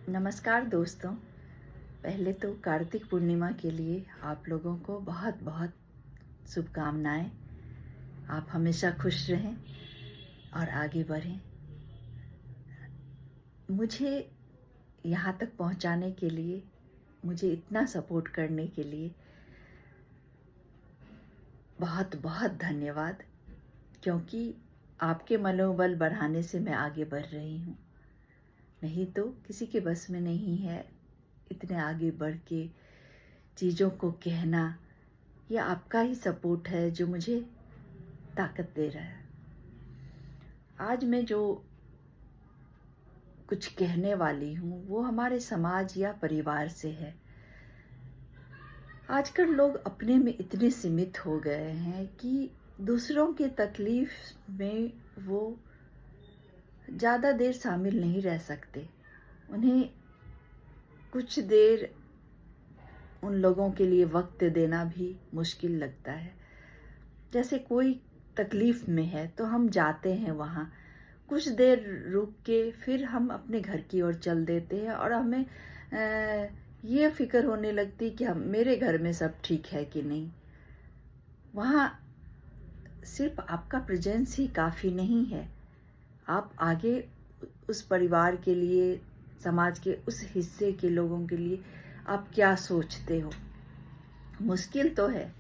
नमस्कार दोस्तों। पहले तो कार्तिक पूर्णिमा के लिए आप लोगों को बहुत बहुत शुभकामनाएं। आप हमेशा खुश रहें और आगे बढ़ें। मुझे यहाँ तक पहुँचाने के लिए, मुझे इतना सपोर्ट करने के लिए बहुत बहुत धन्यवाद, क्योंकि आपके मनोबल बढ़ाने से मैं आगे बढ़ रही हूँ। नहीं तो किसी के बस में नहीं है इतने आगे बढ़ के चीज़ों को कहना। ये आपका ही सपोर्ट है जो मुझे ताकत दे रहा है। आज मैं जो कुछ कहने वाली हूँ वो हमारे समाज या परिवार से है। आजकल लोग अपने में इतने सीमित हो गए हैं कि दूसरों के तकलीफ में वो ज़्यादा देर शामिल नहीं रह सकते। उन्हें कुछ देर उन लोगों के लिए वक्त देना भी मुश्किल लगता है। जैसे कोई तकलीफ में है तो हम जाते हैं वहाँ, कुछ देर रुक के फिर हम अपने घर की ओर चल देते हैं और हमें ये फिक्र होने लगती कि हम मेरे घर में सब ठीक है कि नहीं। वहाँ सिर्फ आपका प्रेजेंस ही काफ़ी नहीं है। आप आगे उस परिवार के लिए, समाज के उस हिस्से के लोगों के लिए आप क्या सोचते हो। मुश्किल तो है,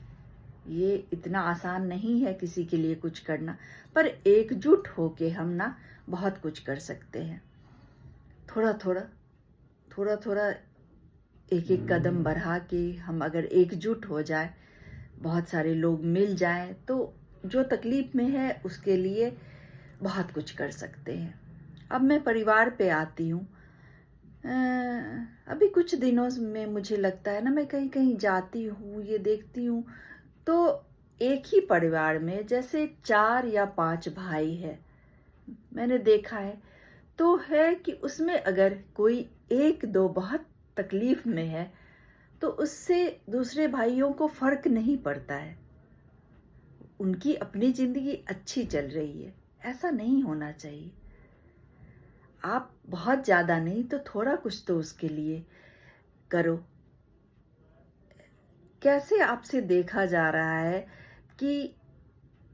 ये इतना आसान नहीं है किसी के लिए कुछ करना, पर एकजुट होके हम ना बहुत कुछ कर सकते हैं। थोड़ा थोड़ा थोड़ा थोड़ा एक एक कदम बढ़ा के हम अगर एकजुट हो जाए, बहुत सारे लोग मिल जाएं, तो जो तकलीफ में है उसके लिए बहुत कुछ कर सकते हैं। अब मैं परिवार पे आती हूँ। अभी कुछ दिनों में मुझे लगता है ना, मैं कहीं कहीं जाती हूँ, ये देखती हूँ तो एक ही परिवार में जैसे 4 या 5 भाई है। मैंने देखा है तो है कि उसमें अगर कोई एक दो बहुत तकलीफ में है तो उससे दूसरे भाइयों को फर्क नहीं पड़ता है। उनकी अपनी जिंदगी अच्छी चल रही है। ऐसा नहीं होना चाहिए। आप बहुत ज़्यादा नहीं तो थोड़ा कुछ तो उसके लिए करो। कैसे आपसे देखा जा रहा है कि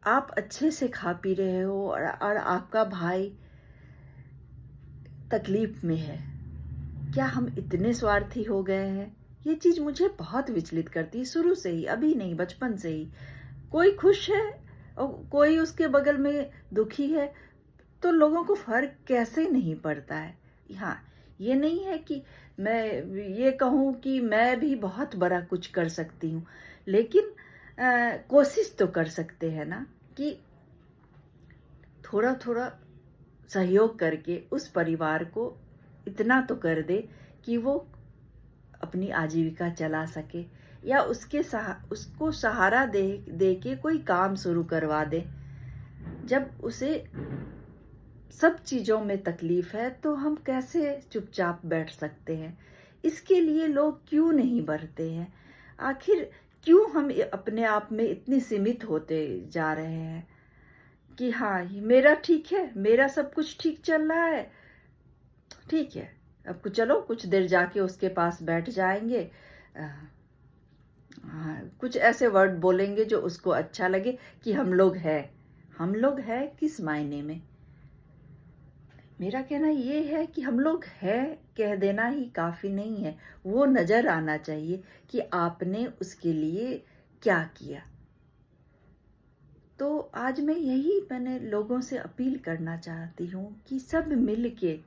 आप अच्छे से खा पी रहे हो और आपका भाई तकलीफ में है। क्या हम इतने स्वार्थी हो गए हैं? ये चीज़ मुझे बहुत विचलित करती है, शुरू से ही, अभी नहीं बचपन से ही। कोई खुश है और कोई उसके बगल में दुखी है तो लोगों को फर्क कैसे नहीं पड़ता है। हाँ, ये नहीं है कि मैं ये कहूँ कि मैं भी बहुत बड़ा कुछ कर सकती हूँ, लेकिन कोशिश तो कर सकते हैं ना कि थोड़ा थोड़ा सहयोग करके उस परिवार को इतना तो कर दे कि वो अपनी आजीविका चला सके, या उसको सहारा दे के कोई काम शुरू करवा दे। जब उसे सब चीज़ों में तकलीफ है तो हम कैसे चुपचाप बैठ सकते हैं? इसके लिए लोग क्यों नहीं बढ़ते हैं? आखिर क्यों हम अपने आप में इतने सीमित होते जा रहे हैं कि हाँ, मेरा ठीक है, मेरा सब कुछ ठीक चल रहा है, ठीक है, अब चलो कुछ देर जाके उसके पास बैठ जाएंगे, कुछ ऐसे वर्ड बोलेंगे जो उसको अच्छा लगे कि हम लोग हैं। हम लोग हैं किस मायने में? मेरा कहना ये है कि हम लोग हैं कह देना ही काफ़ी नहीं है। वो नज़र आना चाहिए कि आपने उसके लिए क्या किया। तो आज मैंने लोगों से अपील करना चाहती हूँ कि सब मिल के,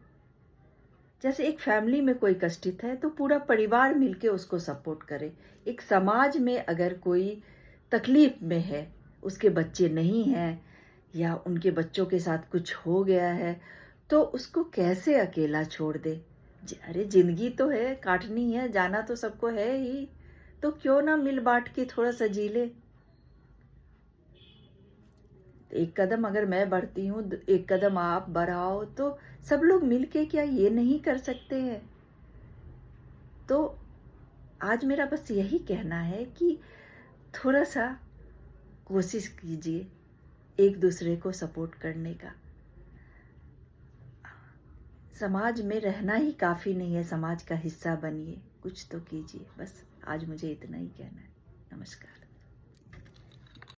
जैसे एक फैमिली में कोई कष्टित है तो पूरा परिवार मिलके उसको सपोर्ट करे। एक समाज में अगर कोई तकलीफ में है, उसके बच्चे नहीं हैं या उनके बच्चों के साथ कुछ हो गया है, तो उसको कैसे अकेला छोड़ दे। अरे जिंदगी तो है, काटनी है, जाना तो सबको है ही, तो क्यों ना मिल बांट के थोड़ा सा जी ले। एक कदम अगर मैं बढ़ती हूँ, एक कदम आप बढ़ाओ, तो सब लोग मिलके क्या ये नहीं कर सकते हैं? तो आज मेरा बस यही कहना है कि थोड़ा सा कोशिश कीजिए एक दूसरे को सपोर्ट करने का। समाज में रहना ही काफ़ी नहीं है, समाज का हिस्सा बनिए, कुछ तो कीजिए। बस आज मुझे इतना ही कहना है। नमस्कार।